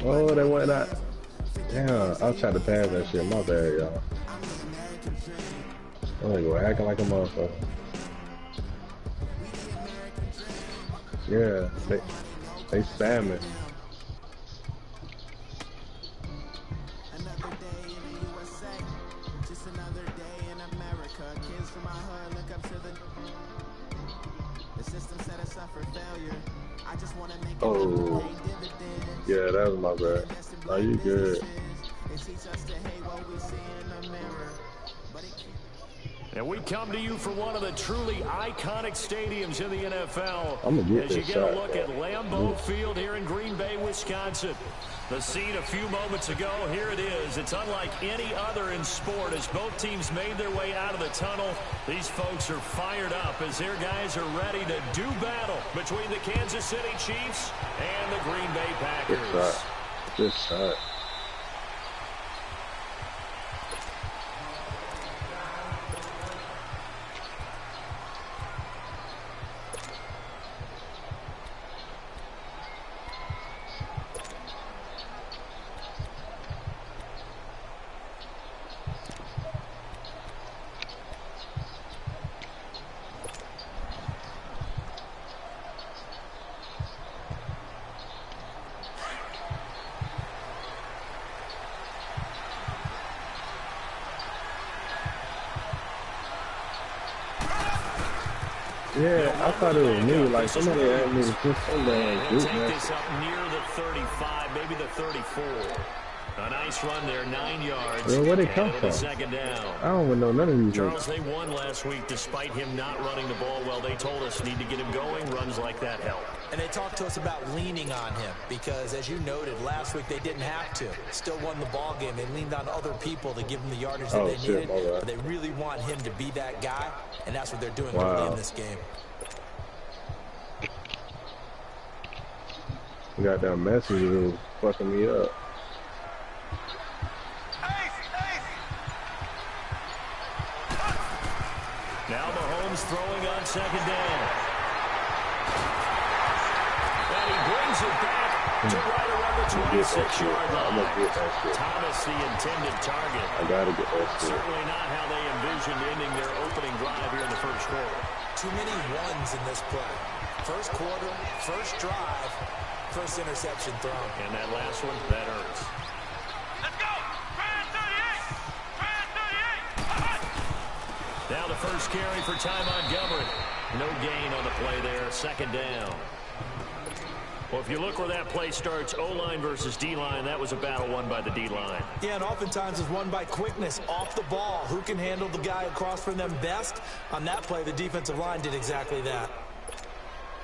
Oh, they went out. Damn, I tried to pass that shit. My bad, y'all. I'm gonna go acting like a motherfucker. Yeah, they spamming. Oh, yeah, that was my bad. Are you good? And we come to you from one of the truly iconic stadiums in the NFL. I'm gonna get as you this get shot, a look at Lambeau Field here in Green Bay, Wisconsin. The scene a few moments ago, here it is. It's unlike any other in sport. As both teams made their way out of the tunnel, these folks are fired up as their guys are ready to do battle between the Kansas City Chiefs and the Green Bay Packers. Good shot. Good shot. Yeah, I thought it was me. Like somebody had me to put somebody in take this up near the 35, maybe the 34. A nice run there, 9 yards. Well, where'd it come from? Second down. I don't even know none of these. Charles, they won last week despite him not running the ball well. They told us need to get him going. Runs like that help. And they talked to us about leaning on him because, as you noted, last week they didn't have to. Still won the ball game. They leaned on other people to give them the yardage that they needed. But they really want him to be that guy, and that's what they're doing early in this game. Got that message was fucking me up. Now Mahomes throwing on second down. And he brings it back to right around the 26-yard line. Thomas, the intended target. I gotta get that shit. Certainly not how they envisioned ending their opening drive here in the first quarter. Too many ones in this play. First quarter, first drive, first interception thrown. And that last one, that hurts. Let's go! Brand 38! Brand 38! Now the first carry for Ty Montgomery. No gain on the play there, second down. Well, if you look where that play starts, O-line versus D-line, that was a battle won by the D-line. Yeah, and oftentimes it's won by quickness off the ball. Who can handle the guy across from them best? On that play, the defensive line did exactly that.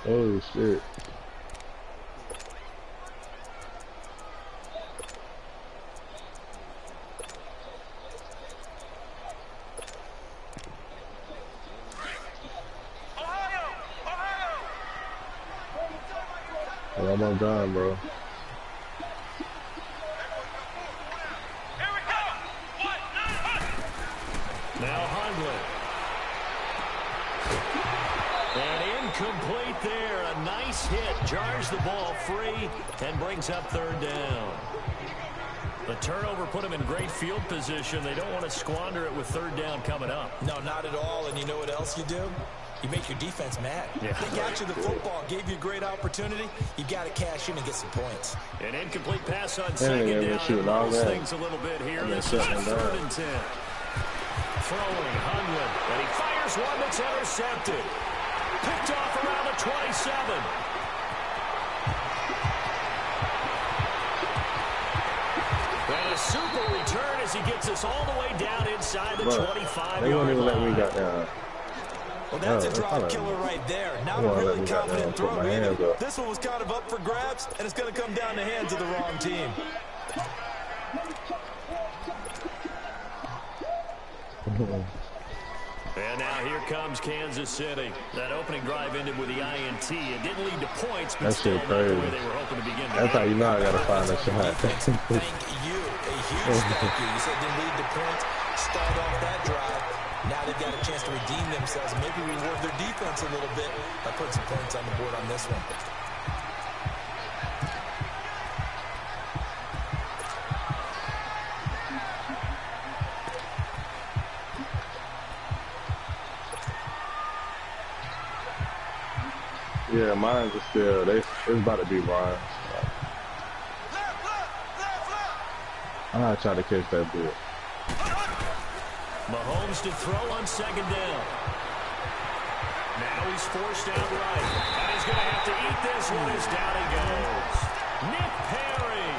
Oh, shit. Well, I'm on time, bro. Here we go! Now Hundley. And incomplete there. A nice hit. Jars the ball free and brings up third down. The turnover put them in great field position. They don't want to squander it with third down coming up. No, not at all. And you know what else you do? You make your defense mad. Yeah. They got you the football, gave you a great opportunity. You got to cash in and get some points. An incomplete pass on second down. Moves things a little bit here. This is third and 10. Throwing Hundley, and he fires one that's intercepted. Picked off around the 27. And a super return as he gets us all the way down inside the 25-yard line. Well, that's a drive killer right there. Not a really confident throw either. This one was kind of up for grabs, and it's going to come down the hands of the wrong team. And now here comes Kansas City. That opening drive ended with the INT. It didn't lead to points, but still not the way they were hoping to begin. That's how you know I got to find a shot. Thank you. A huge thank you. You said didn't lead to points. Start off that drive. Now they've got a chance to redeem themselves and maybe reward their defense a little bit by putting some points on the board on this one. Yeah, mine's are still, it's about to be Ryan's. I'm gonna try to catch that ball. Mahomes to throw on second down. Now he's forced out right. And he's going to have to eat this one as down he goes. Nick Perry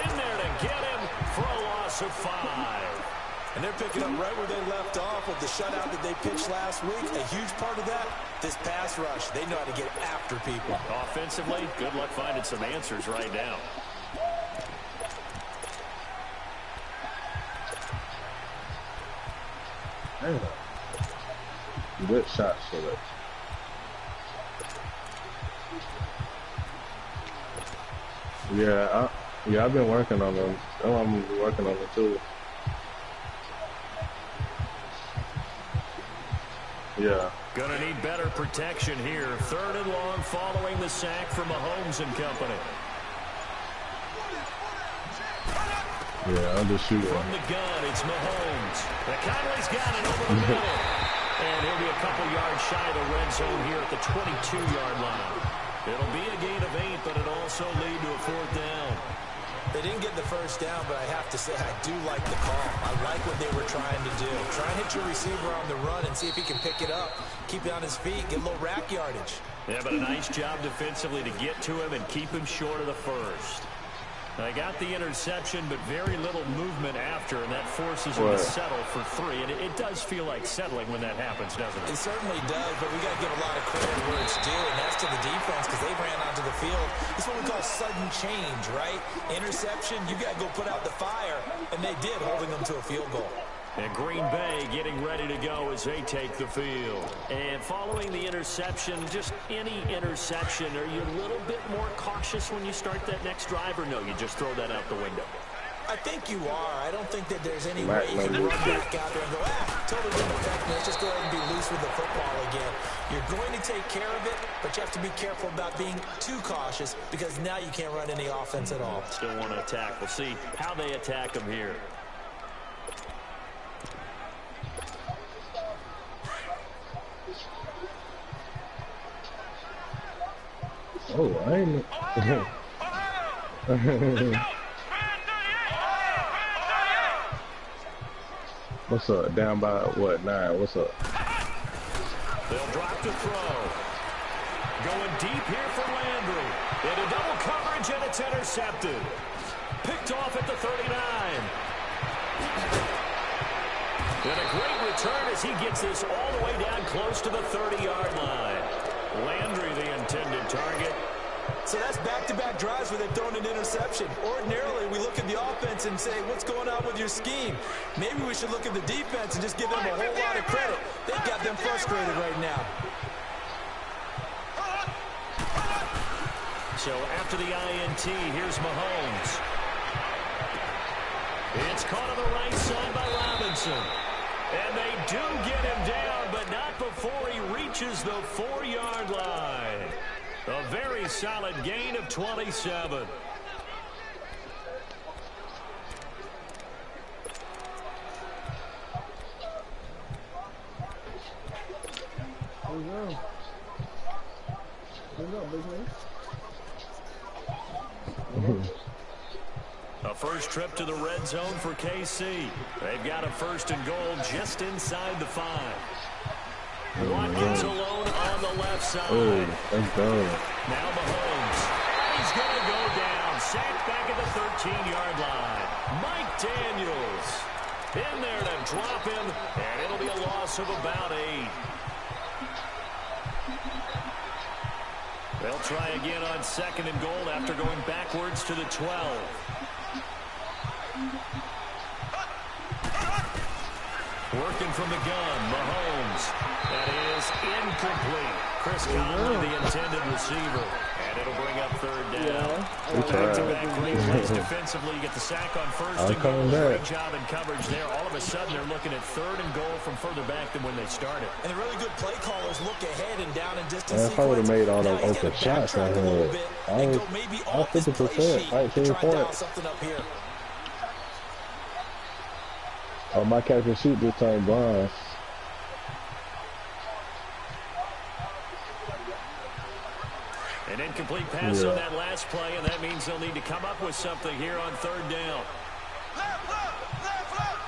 in there to get him for a loss of 5. And they're picking up right where they left off with the shutout that they pitched last week. A huge part of that, this pass rush. They know how to get after people. Offensively, good luck finding some answers right now. Damn. Good shot selection. Yeah, I've been working on them. I'm working on them too. Yeah. Gonna need better protection here. 3rd and long following the sack from Mahomes and company. Yeah, I'll just shoot From the gun, it's Mahomes. Conley's got it over the middle. And he'll be a couple yards shy of the red zone here at the 22-yard line. It'll be a gain of 8, but it also lead to a 4th down. They didn't get the first down, but I have to say I do like the call. I like what they were trying to do. Try and hit your receiver on the run and see if he can pick it up. Keep it on his feet, get a little rack yardage. Yeah, but a nice job defensively to get to him and keep him short of the first. They got the interception, but very little movement after, and that forces him to settle for 3. And it does feel like settling when that happens, doesn't it? It certainly does, but we got to give a lot of credit where it's due, and that's to the defense because they ran onto the field. It's what we call sudden change, right? Interception, you got to go put out the fire, and they did, holding them to a field goal. And Green Bay getting ready to go as they take the field. And following the interception, just any interception, are you a little bit more cautious when you start that next drive, or no, you just throw that out the window? I think you are. I don't think that there's any way you can run back out there and go, totally didn't affect me. Let's just go ahead and be loose with the football again. You're going to take care of it, but you have to be careful about being too cautious because now you can't run any offense at all. Still want to attack. We'll see how they attack them here. Oh, I ain't. What's up? Down by what? 9. What's up? They'll drop to throw. Going deep here for Landry. Into double coverage, and it's intercepted. Picked off at the 39. And a great return as he gets this all the way down close to the 30-yard line. Landry, the intended target. So that's back-to-back drives where they've thrown an interception. Ordinarily, we look at the offense and say, what's going on with your scheme? Maybe we should look at the defense and just give them a whole lot of credit. They've got them frustrated right now. So after the INT, here's Mahomes. It's caught on the right side by Robinson. And they do get him down, but not before he reaches the 4-yard line. A very solid gain of 27. A first trip to the red zone for KC. They've got a 1st and goal just inside the 5. Watkins alone on the left side. Oh, that's done. Now Mahomes. He's going to go down. Sacked back at the 13-yard line. Mike Daniels in there to drop him, and it'll be a loss of about 8. They'll try again on 2nd and goal after going backwards to the 12. Working from the gun, Mahomes. That is incomplete. Chris Conley, the intended receiver. And it'll bring up 3rd down. Back-to-back great plays defensively. You get the sack on 1st and goal. Great job in coverage there. All of a sudden, they're looking at 3rd and goal from further back than when they started. And the really good play callers look ahead and down and distance If I would have made all those open shots I had, I was 50%, 19 points. Something up here. Oh, my catch and shoot just turned bronze. An incomplete pass on that last play, and that means they'll need to come up with something here on third down. Left, left, left, left.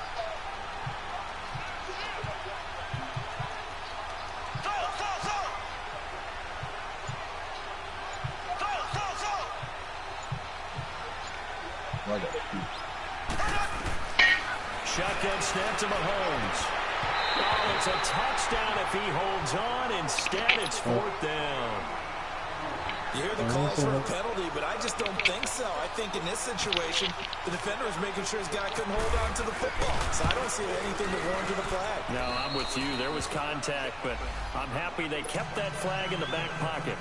Shotgun snap to Mahomes. Oh, it's a touchdown if he holds on. Instead, it's fourth down. You hear the calls for a penalty, but I just don't think so. I think in this situation, the defender is making sure his guy couldn't hold on to the football. So I don't see anything that warranted a flag. No, I'm with you. There was contact, but I'm happy they kept that flag in the back pocket.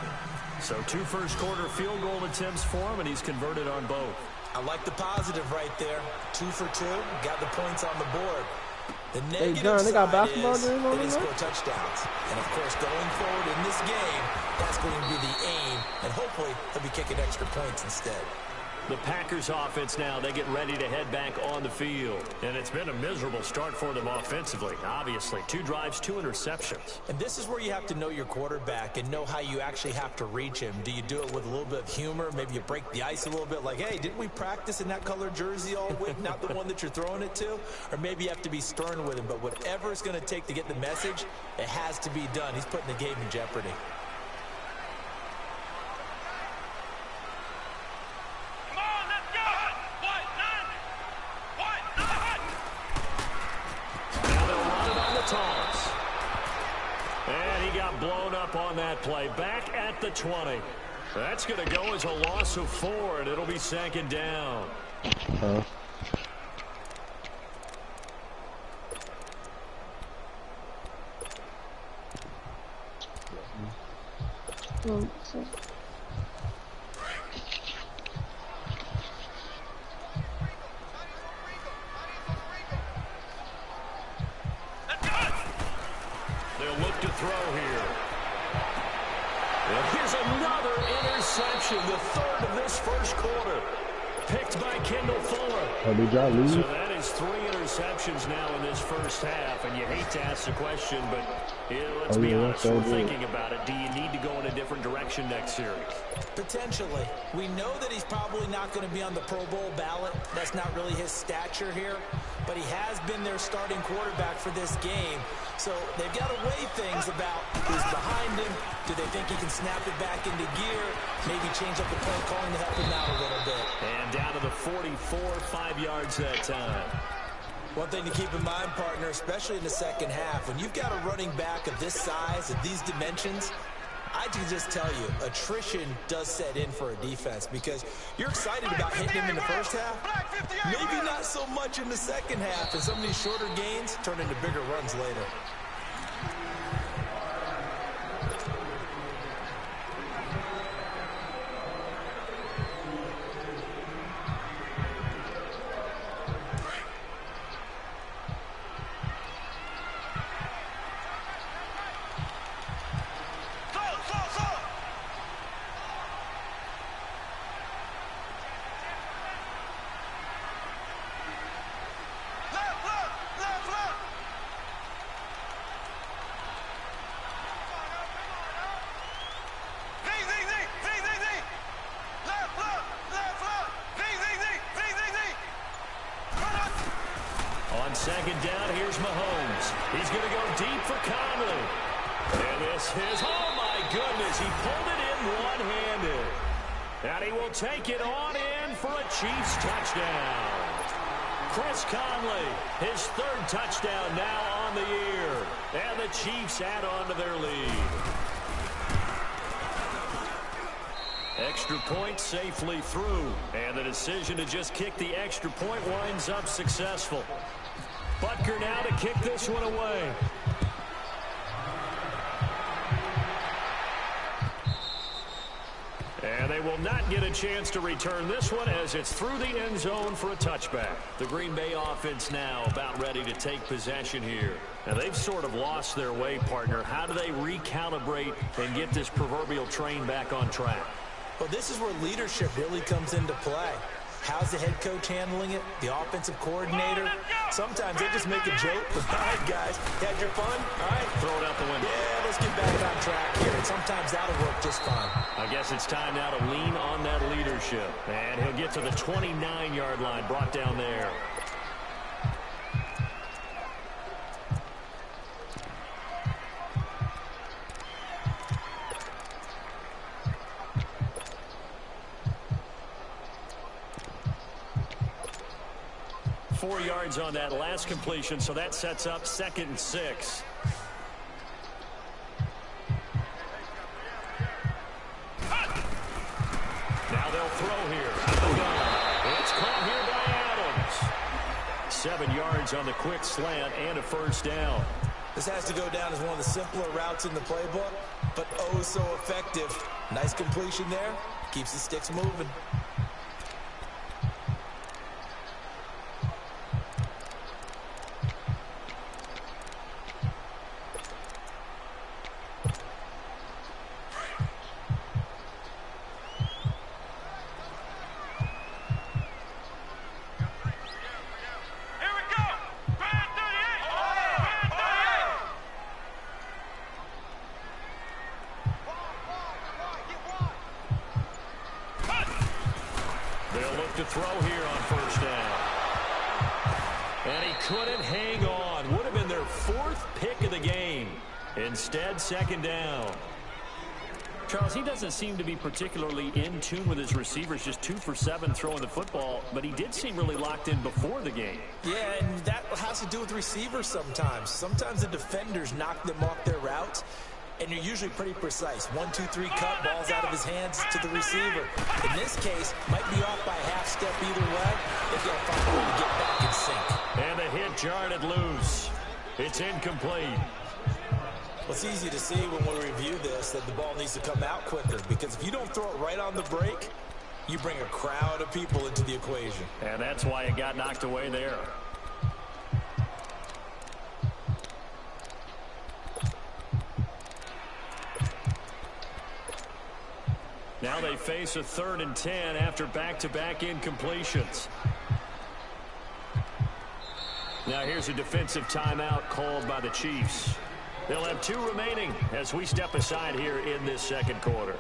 So 2 first-quarter field goal attempts for him, and he's converted on both. I like the positive right there. 2 for 2, got the points on the board. The negative they got side basketball is games on they didn't there? score touchdowns. And, of course, going forward in this game, that's going to be the aim. And hopefully he'll be kicking extra points instead. The Packers offense now, they get ready to head back on the field. And it's been a miserable start for them offensively, obviously. 2 drives, 2 interceptions. And this is where you have to know your quarterback and know how you actually have to reach him. Do you do it with a little bit of humor? Maybe you break the ice a little bit like, hey, didn't we practice in that colored jersey all week? Not the one that you're throwing it to? Or maybe you have to be stern with him. But whatever it's going to take to get the message, it has to be done. He's putting the game in jeopardy. Toss. And he got blown up on that play. Back at the 20. That's going to go as a loss of 4, and it'll be second down. They'll look to throw here. And here's another interception, the 3rd of this first quarter. Picked by Kendall Fuller. So that is 3 interceptions now in this first half. And you hate to ask the question, but let's be honest, we're thinking about it. Do you need to go in a different direction next series? Potentially. We know that he's probably not going to be on the Pro Bowl ballot. That's not really his stature here. But he has been their starting quarterback for this game. So they've got to weigh things about who's behind him. Do they think he can snap it back into gear? Maybe change up the play calling to help him out a little bit. And down to the 44, 5 yards that time. One thing to keep in mind, partner, especially in the second half, when you've got a running back of this size, of these dimensions, I can just tell you, attrition does set in for a defense because you're excited about hitting him in the first half. Maybe not so much in the second half, and some of these shorter gains turn into bigger runs later. Second down, here's Mahomes. He's going to go deep for Conley. And this is, oh my goodness, he pulled it in one-handed. And he will take it on in for a Chiefs touchdown. Chris Conley, his 3rd touchdown now on the year. And the Chiefs add on to their lead. Extra point safely through. And the decision to just kick the extra point winds up successful. Butker now to kick this one away. And they will not get a chance to return this one as it's through the end zone for a touchback. The Green Bay offense now about ready to take possession here. Now they've sort of lost their way, partner. How do they recalibrate and get this proverbial train back on track? Well, this is where leadership really comes into play. How's the head coach handling it? The offensive coordinator? Sometimes they just make a joke. All right, guys, had your fun? All right. Throw it out the window. Yeah, let's get back on track here. sometimes that'll work just fine. I guess it's time now to lean on that leadership. And he'll get to the 29-yard line, brought down there. Four yards on that last completion, so that sets up 2nd and 6. Now they'll throw here. It's caught here by Adams. 7 yards on the quick slant and a first down. This has to go down as one of the simpler routes in the playbook, but oh so effective. Nice completion there. Keeps the sticks moving. To throw here on first down. And he couldn't hang on. Would have been their 4th pick of the game. Instead, 2nd down. Charles, he doesn't seem to be particularly in tune with his receivers, just 2 for 7 throwing the football, but he did seem really locked in before the game. Yeah, and that has to do with receivers sometimes. Sometimes the defenders knock them off their routes, and you're usually pretty precise. 1, 2, 3 cut, balls out of his hands to the receiver. In this case, might be off by a half step either way. They've got to find a way to get back in sync. And the hit jarred loose. It's incomplete. Well, it's easy to see when we review this that the ball needs to come out quicker, because if you don't throw it right on the break, you bring a crowd of people into the equation. And that's why it got knocked away there. Now they face a 3rd and 10 after back-to-back incompletions. Now here's a defensive timeout called by the Chiefs. They'll have 2 remaining as we step aside here in this 2nd quarter.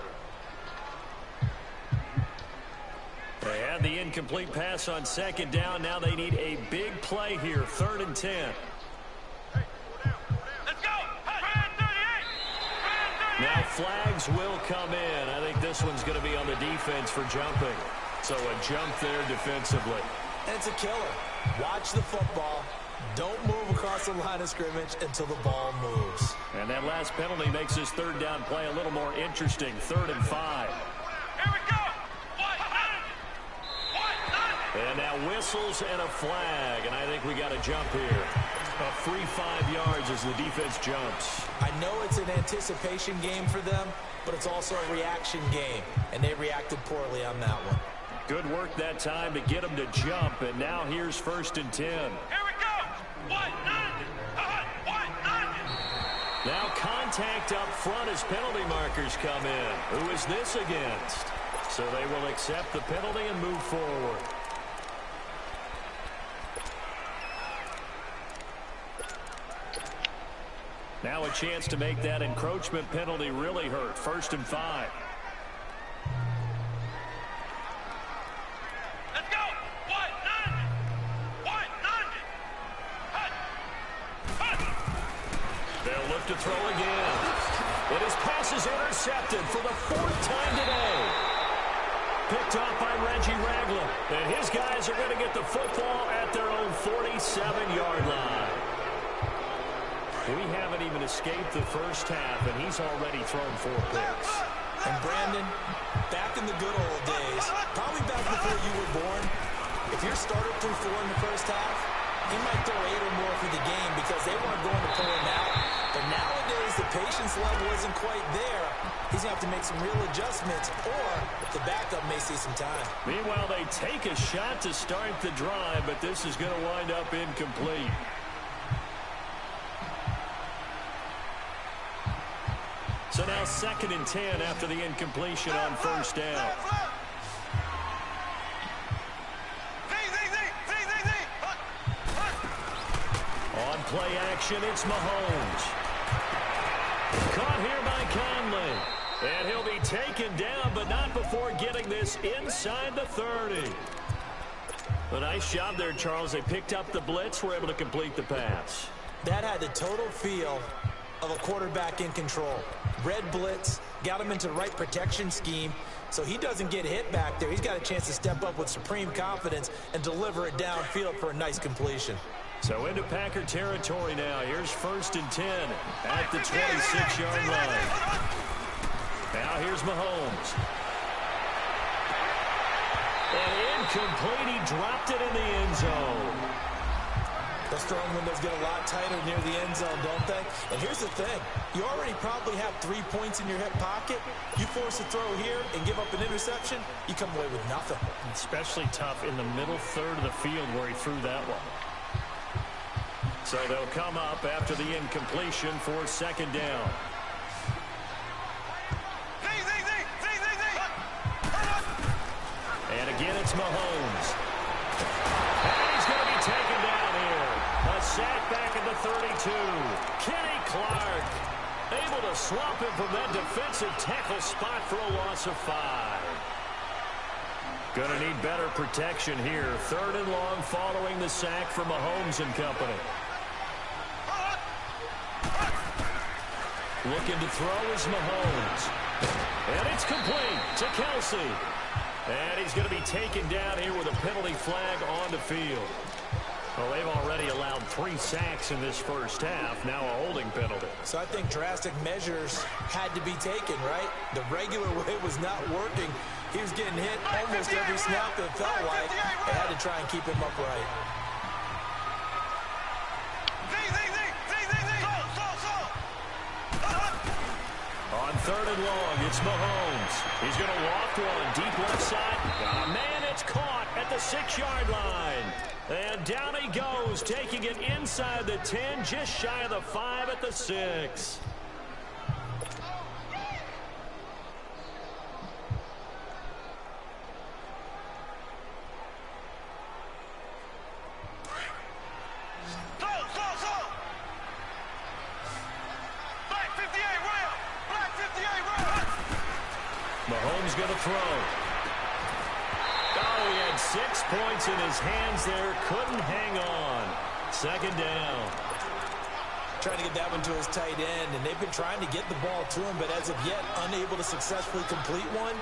They had the incomplete pass on 2nd down. Now they need a big play here, 3rd and 10. Now flags will come in. I think this one's going to be on the defense for jumping. So a jump there defensively. And it's a killer. Watch the football. Don't move across the line of scrimmage until the ball moves. And that last penalty makes this 3rd down play a little more interesting. 3rd and 5. Here we go. And now whistles and a flag. And I think we got a jump here. A free 5 yards as the defense jumps. I know it's an anticipation game for them, but it's also a reaction game, and they reacted poorly on that one. Good work that time to get them to jump, and now here's 1st and 10. Here we go. Now contact up front as penalty markers come in. Who is this against? So they will accept the penalty and move forward. Now a chance to make that encroachment penalty really hurt. 1st and 5. Let's go. They'll look to throw again. And his pass is intercepted for the 4th time today. Picked off by Reggie Ragland. And his guys are going to get the football at their own 47-yard line. We haven't even escaped the first half, and he's already thrown 4 picks. And Brandon, back in the good old days, probably back before you were born, if your starter threw 4 in the first half, he might throw 8 or more for the game because they weren't going to pull him out. But nowadays, the patience level isn't quite there. He's going to have to make some real adjustments, or the backup may see some time. Meanwhile, they take a shot to start the drive, but this is going to wind up incomplete. So now 2nd and 10 after the incompletion on 1st down. On play action, it's Mahomes. Caught here by Conley. And he'll be taken down, but not before getting this inside the 30. A nice job there, Charles. They picked up the blitz, were able to complete the pass. That had the total feel of a quarterback in control. Red blitz, got him into the right protection scheme, so he doesn't get hit back there. He's got a chance to step up with supreme confidence and deliver it downfield for a nice completion. So into Packer territory now. Here's 1st and 10 at the 26-yard line. Now here's Mahomes. And incomplete. He dropped it in the end zone. Those throwing windows get a lot tighter near the end zone, don't they? And here's the thing. You already probably have 3 points in your hip pocket. You force a throw here and give up an interception, you come away with nothing. Especially tough in the middle third of the field where he threw that one. So they'll come up after the incompletion for 2nd down. And again, it's Mahomes. And he's going to be taken down here. A sack back at the 32. Kenny Clark able to swamp him from that defensive tackle spot for a loss of 5. Going to need better protection here. 3rd and long following the sack from Mahomes and company. Looking to throw is Mahomes. And it's complete to Kelsey. And he's going to be taken down here with a penalty flag on the field. Well, they've already allowed 3 sacks in this first half. Now a holding penalty. So I think drastic measures had to be taken, right? The regular way was not working. He was getting hit almost every snap, it felt like. They had to try and keep him upright. On 3rd and long, it's Mahomes. He's going to loft one deep left side. Oh, man, it's caught at the 6-yard line. And down he goes, taking it inside the 10, just shy of the 5 at the 6. Mahomes going to throw. Oh, he had 6 points in his hands there. Couldn't hang on. 2nd down. Trying to get that one to his tight end, and they've been trying to get the ball to him, but as of yet, unable to successfully complete one.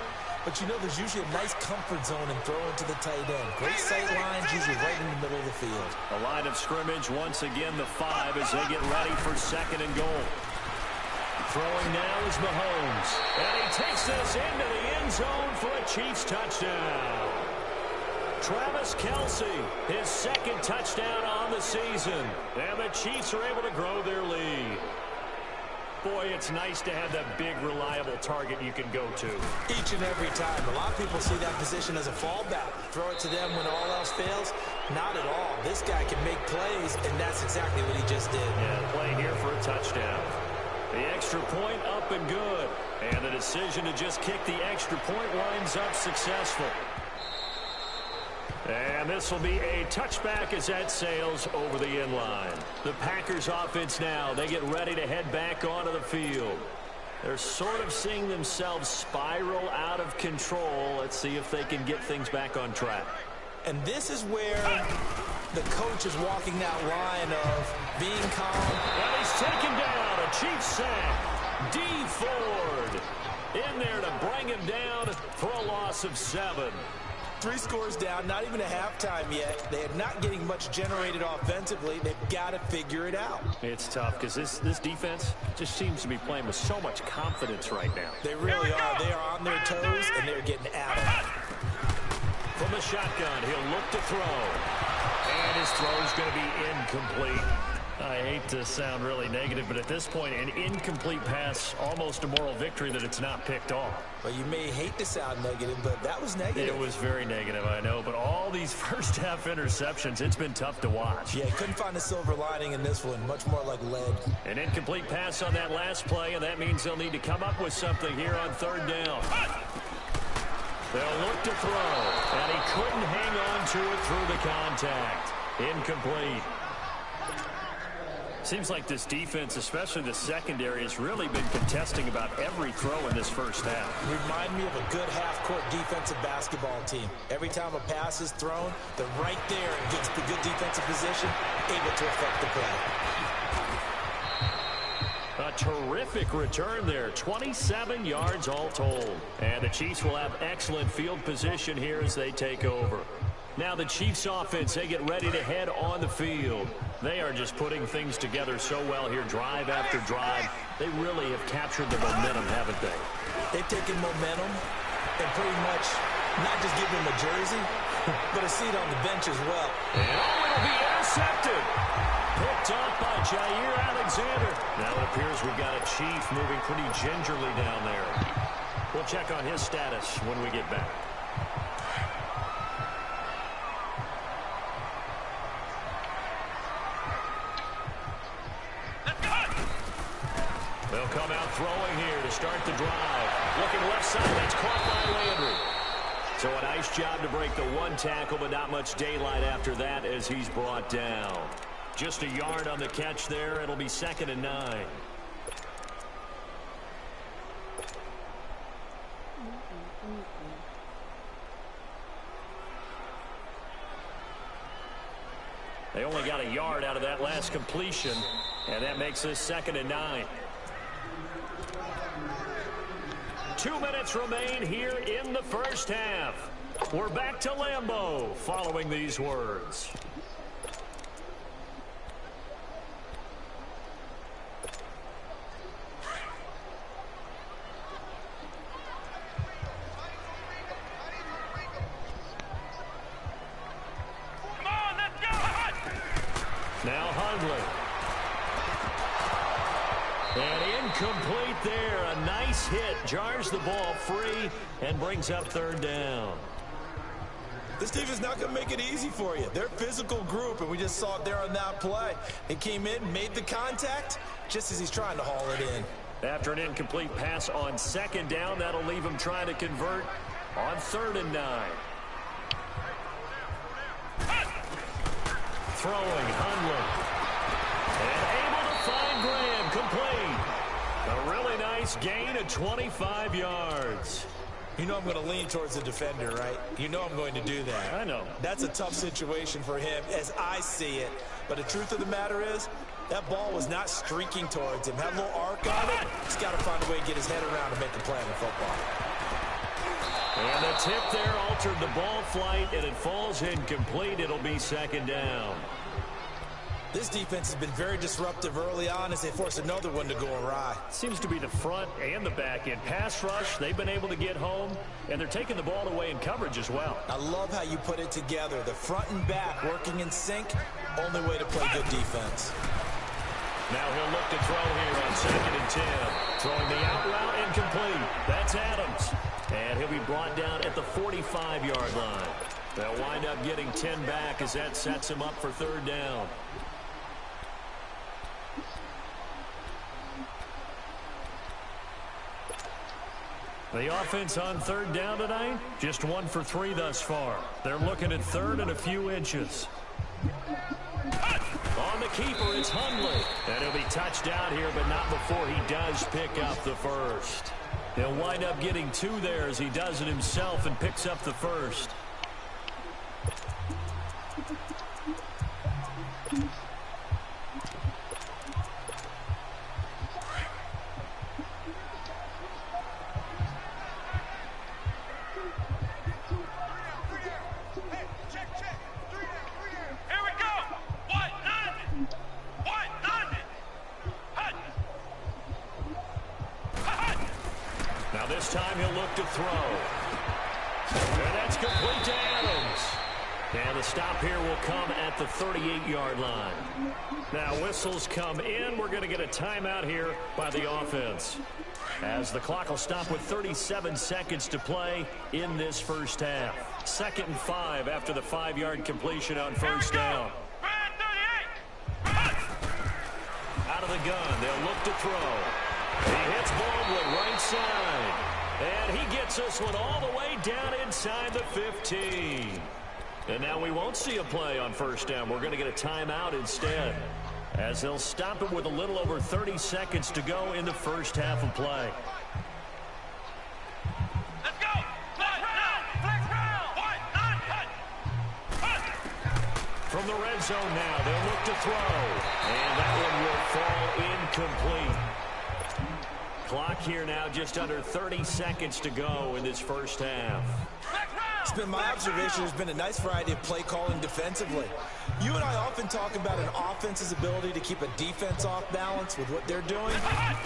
But you know, there's usually a nice comfort zone in throwing to the tight end. Great sight lines, usually right in the middle of the field. A line of scrimmage, once again, the 5 as they get ready for 2nd and goal. Throwing now is Mahomes. And he takes this into the end zone for a Chiefs touchdown. Travis Kelsey, his 2nd touchdown on the season. And the Chiefs are able to grow their lead. Boy, it's nice to have that big, reliable target you can go to. Each and every time. A lot of people see that position as a fallback. Throw it to them when all else fails. Not at all. This guy can make plays, and that's exactly what he just did. Yeah, play here for a touchdown. The extra point up and good. And the decision to just kick the extra point winds up successful. And this will be a touchback as that sails over the end line. The Packers offense now, they get ready to head back onto the field. They're sort of seeing themselves spiral out of control. Let's see if they can get things back on track. And this is where the coach is walking that line of being calm. And he's taken down, a Chiefs sack. D. Ford in there to bring him down for a loss of 7. 3 scores down, not even a halftime yet. They are not getting much generated offensively. They've got to figure it out. It's tough because this defense just seems to be playing with so much confidence right now. They really are. They are on their toes, and they're getting at it. From the shotgun, he'll look to throw. And his throw is going to be incomplete. I hate to sound really negative, but at this point, an incomplete pass, almost a moral victory that it's not picked off. Well, you may hate to sound negative, but that was negative. It was very negative, I know. But all these first half interceptions, it's been tough to watch. Yeah, couldn't find a silver lining in this one. Much more like lead. An incomplete pass on that last play, and that means they'll need to come up with something here on 3rd down. They'll look to throw, and he couldn't hang on to it through the contact. Incomplete. Seems like this defense, especially the secondary, has really been contesting about every throw in this first half. Remind me of a good half-court defensive basketball team. Every time a pass is thrown, they're right there and gets the good defensive position, able to affect the play. A terrific return there, 27 yards all told. And the Chiefs will have excellent field position here as they take over. Now the Chiefs offense, they get ready to head on the field. They are just putting things together so well here, drive after drive. They really have captured the momentum, haven't they? They've taken momentum and pretty much not just given them a jersey, but a seat on the bench as well. And it'll be intercepted. Picked off by Jair Alexander. Now it appears we've got a Chief moving pretty gingerly down there. We'll check on his status when we get back. They'll come out throwing here to start the drive. Looking left side, that's caught by Landry. So a nice job to break the one tackle, but not much daylight after that as he's brought down. Just a yard on the catch there. It'll be 2nd and 9. They only got a yard out of that last completion, and that makes this 2nd and 9. 2 minutes remain here in the first half. We're back to Lambeau following these words. Come on, let's go! Now Hundley. And incomplete there. A nice hit. Jars the ball free and brings up 3rd down. This team is not going to make it easy for you. They're a physical group, and we just saw it there on that play. He came in, made the contact, just as he's trying to haul it in. After an incomplete pass on 2nd down, that'll leave him trying to convert on 3rd and 9. Throwing, Hundley. And able to find Graham, complete. A really nice gain of 25 yards. You know I'm going to lean towards the defender, right? You know I'm going to do that. I know. That's a tough situation for him as I see it. But the truth of the matter is, that ball was not streaking towards him. Had a little arc on it. He's got to find a way to get his head around and make the play in football. And the tip there altered the ball flight, and it falls incomplete. It'll be 2nd down. This defense has been very disruptive early on as they force another one to go awry. Seems to be the front and the back end. Pass rush, they've been able to get home, and they're taking the ball away in coverage as well. I love how you put it together. The front and back working in sync, only way to play good defense. Now he'll look to throw here on 2nd and 10. Throwing the out route incomplete. That's Adams. And he'll be brought down at the 45-yard line. They'll wind up getting 10 back as that sets him up for 3rd down. The offense on 3rd down tonight, just 1 for 3 thus far. They're looking at 3rd and a few inches. On the keeper, it's Hundley. And he'll be touched out here, but not before he does pick up the first. He'll wind up getting 2 there as he does it himself and picks up the first. Now this time he'll look to throw. And that's complete to Adams. And the stop here will come at the 38-yard line. Now whistles come in. We're going to get a timeout here by the offense, as the clock will stop with 37 seconds to play in this first half. 2nd and 5 after the 5-yard completion on 1st down. Out of the gun, they'll look to throw. He hits Baldwin right side. And he gets this one all the way down inside the 15. And now we won't see a play on 1st down. We're going to get a timeout instead. as they'll stop it with a little over 30 seconds to go in the first half of play. Let's go. Flex round. From the red zone now, they'll look to throw. And that one will fall incomplete. Clock here now just under 30 seconds to go in this first half. It's been my observation there's been a nice variety of play calling defensively. You and I often talk about an offense's ability to keep a defense off balance with what they're doing.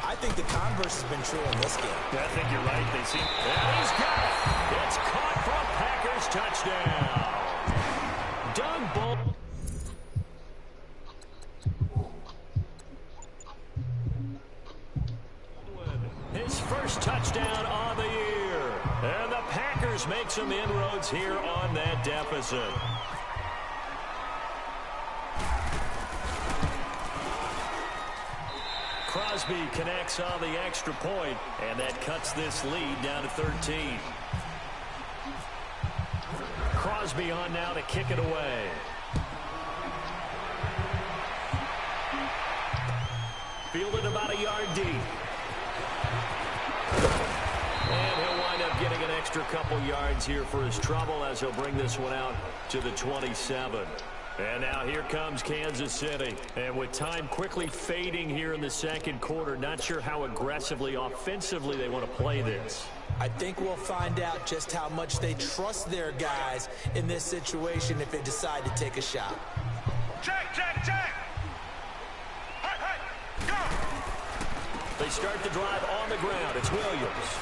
I think the converse has been true in this game. I think you're right. They seem... And he's got it. It's caught for a Packers touchdown. Doug Bull. His first touchdown on the year. And the Packers make some inroads here on that deficit. Crosby connects on the extra point, and that cuts this lead down to 13. Crosby on now to kick it away. Fielded about a yard deep. And he'll wind up getting an extra couple yards here for his trouble as he'll bring this one out to the 27. And now here comes Kansas City. And with time quickly fading here in the second quarter, not sure how aggressively, offensively they want to play this. I think we'll find out just how much they trust their guys in this situation if they decide to take a shot. Check. Go. They start the drive on the ground. It's Williams.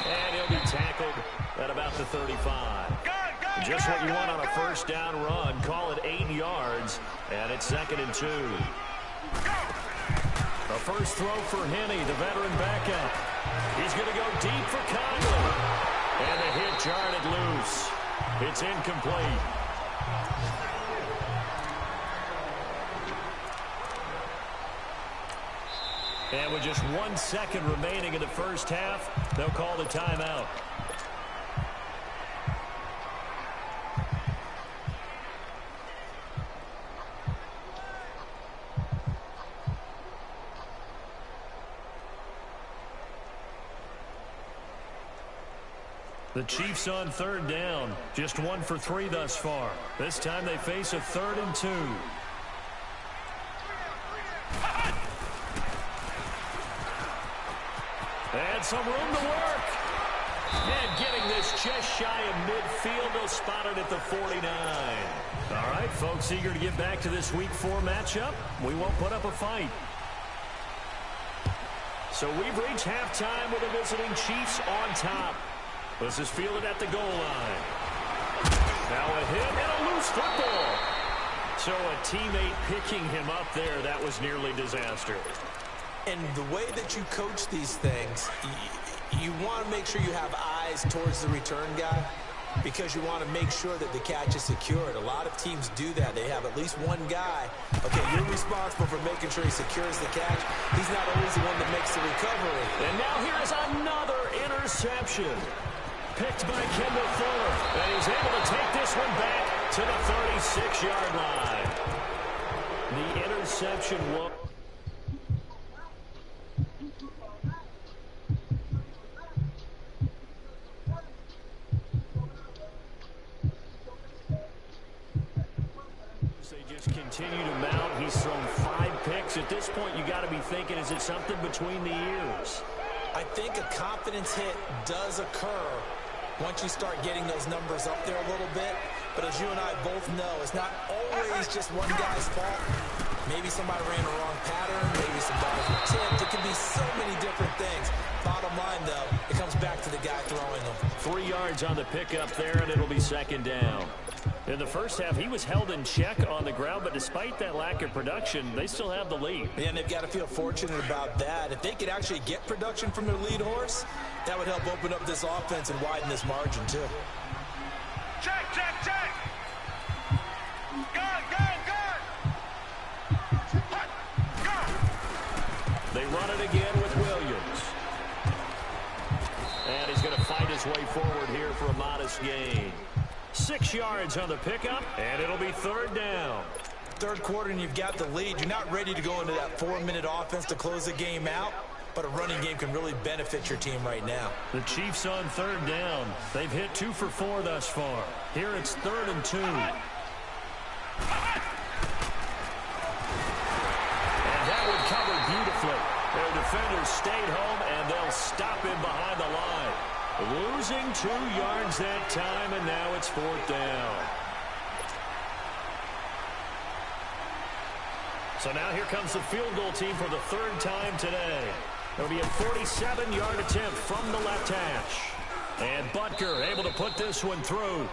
And he'll be tackled at about the 35. Just what you want on a first down run. Call it 8 yards. And it's 2nd and 2. The first throw for Henney, the veteran backup. He's going to go deep for Conley. And the hit jarred it loose. It's incomplete. And with just 1 second remaining in the first half, they'll call the timeout. The Chiefs on 3rd down. Just 1 for 3 thus far. This time they face a 3rd and 2. And some room to work. And getting this just shy of midfield. They'll spot it at the 49. All right, folks, eager to get back to this Week 4 matchup. We won't put up a fight. So we've reached halftime with the visiting Chiefs on top. This is fielded at the goal line. Now a hit and a loose football. So a teammate picking him up there, that was nearly disaster. And the way that you coach these things, you want to make sure you have eyes towards the return guy because you want to make sure that the catch is secured. A lot of teams do that. They have at least one guy. Okay, you're responsible for making sure he secures the catch. He's not always the one that makes the recovery. And now here's another interception. Picked by Kendall Fuller. And he's able to take this one back to the 36-yard line. The interception was... continue to mount. He's thrown 5 picks. At this point, you got to be thinking, is it something between the ears? I think a confidence hit does occur once you start getting those numbers up there a little bit. But as you and I both know, it's not always just one guy's fault. Maybe somebody ran the wrong pattern. Maybe some balls were tipped. It can be so many different things. Bottom line, though, it comes back to the guy throwing them. 3 yards on the pickup there, and it'll be 2nd down. In the first half, he was held in check on the ground, but despite that lack of production, they still have the lead. Yeah, and they've got to feel fortunate about that. If they could actually get production from their lead horse, that would help open up this offense and widen this margin, too. Check. Guard. They run it again with Williams. And he's going to fight his way forward here for a modest gain. 6 yards on the pickup, and it'll be 3rd down. third quarter and you've got the lead. You're not ready to go into that 4-minute offense to close the game out, but a running game can really benefit your team right now. The Chiefs on third down. They've hit 2 for 4 thus far. Here it's 3rd and 2. And that would cover beautifully. Their defenders stayed home, and they'll stop him behind the line. Losing 2 yards that time, and now it's 4th down. So now here comes the field goal team for the 3rd time today. It'll be a 47-yard attempt from the left hash. And Butker able to put this one through.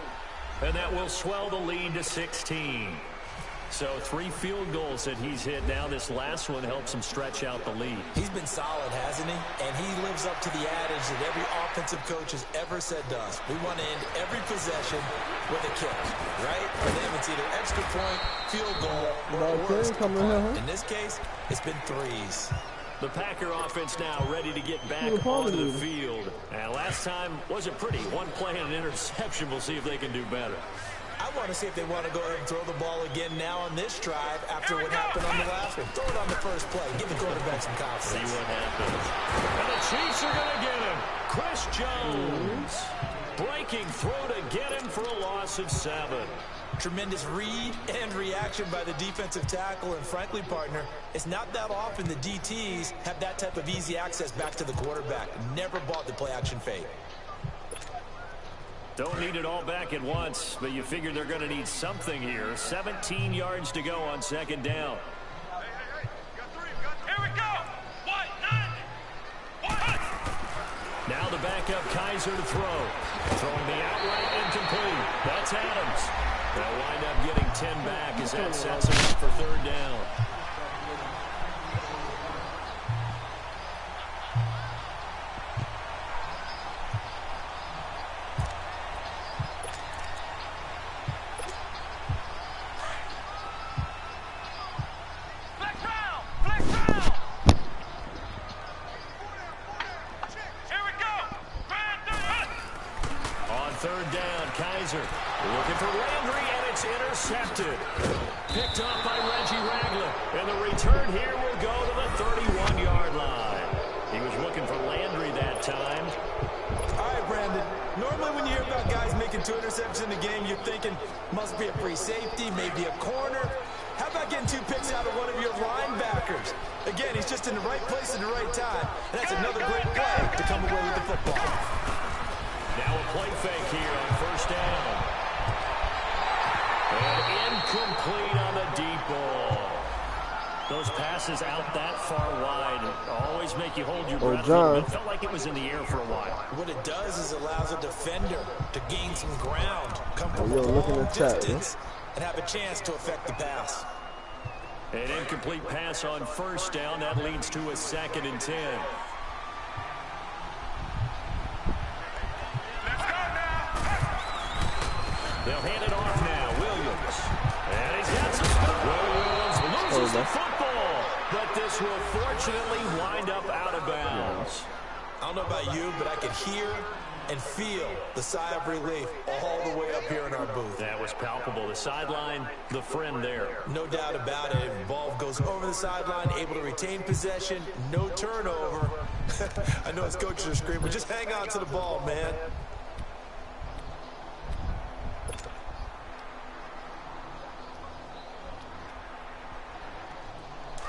And that will swell the lead to 16. So 3 field goals that he's hit now. This last one helps him stretch out the lead. He's been solid, hasn't he? And he lives up to the adage that every offensive coach has ever said to us. We want to end every possession with a kick, right? For them, it's either extra point, field goal, or worse. In this case, it's been 3s. The Packer offense now ready to get back onto the field. And last time wasn't pretty. 1 play and an interception. We'll see if they can do better. I want to see if they want to go ahead and throw the ball again now on this drive after what happened on the last one. Throw it on the first play. Give the quarterback some confidence. See what happens. And the Chiefs are going to get him. Chris Jones breaking through to get him for a loss of 7. Tremendous read and reaction by the defensive tackle. And frankly, partner, it's not that often the DTs have that type of easy access back to the quarterback. Never bought the play action fake. Don't need it all back at once, but you figure they're going to need something here. 17 yards to go on 2nd down. Here we go. 1, 9, 1. Now the backup Kaiser to throw. Throwing the outright incomplete. That's Adams. They'll wind up getting 10 back as that sets them up for 3rd down. Looking for Landry, and it's intercepted. Picked up by Reggie Ragland. And the return here will go to the 31-yard line. He was looking for Landry that time. All right, Brandon. Normally when you hear about guys making 2 interceptions in the game, you're thinking must be a free safety, maybe a corner. How about getting 2 picks out of one of your linebackers? Again, he's just in the right place at the right time. And that's another great play to come away with the football. Now a play fake here on 1st down. And incomplete on the deep ball. Those passes out that far wide always make you hold your breath. It felt like it was in the air for a while. What it does is allows a defender to gain some ground, come from a long distance, and have a chance to affect the pass. An incomplete pass on 1st down. That leads to a 2nd and 10. They'll hand it off now. Williams. And he's got some. Williams loses the football. But this will fortunately wind up out of bounds. I don't know about you, but I could hear and feel the sigh of relief all the way up here in our booth. That was palpable. The sideline, the friend there. No doubt about it. The ball goes over the sideline, able to retain possession, no turnover. I know his coaches are screaming, but just hang on to the ball, man.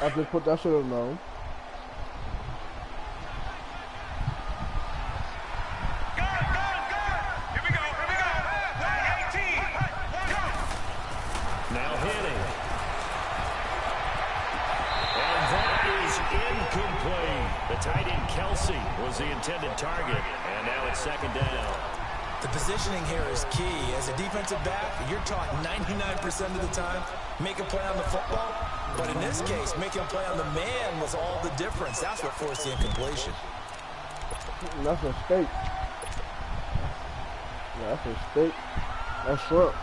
I just put that shit alone. Go, go, go! Here we go, here we go! 118! Go! Now hitting. And that is incomplete. The tight end Kelsey was the intended target. And now it's 2nd down. The positioning here is key. As a defensive back, you're taught 99% of the time, make a play on the football. But in this case, making a play on the man was all the difference. That's what forced the incompletion. That's a steak. Yeah, that's a steak. That's shrimp.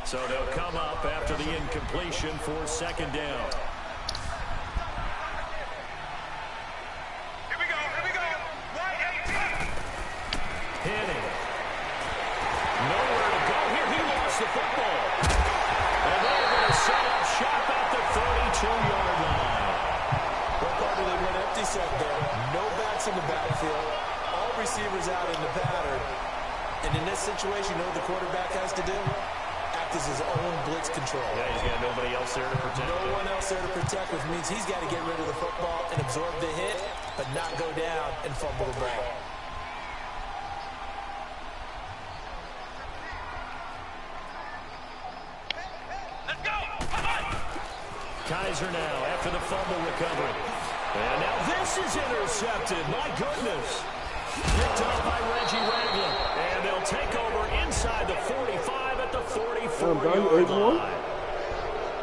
So they'll come up after the incompletion for 2nd down. Here we go, 118! Hitting. Nowhere to go here. He lost the football. you said there, no backs in the backfield, all receivers out in the pattern. And in this situation, you know what the quarterback has to do? Act as his own blitz control. Yeah, he's got nobody else there to protect. No one else there to protect, which means he's got to get rid of the football and absorb the hit, but not go down and fumble the ball. Let's go. Come on. Kaiser now after the fumble recovery. And now this is intercepted. My goodness. Picked up by Reggie Ragland. And they'll take over inside the 45 at the 44-yard line.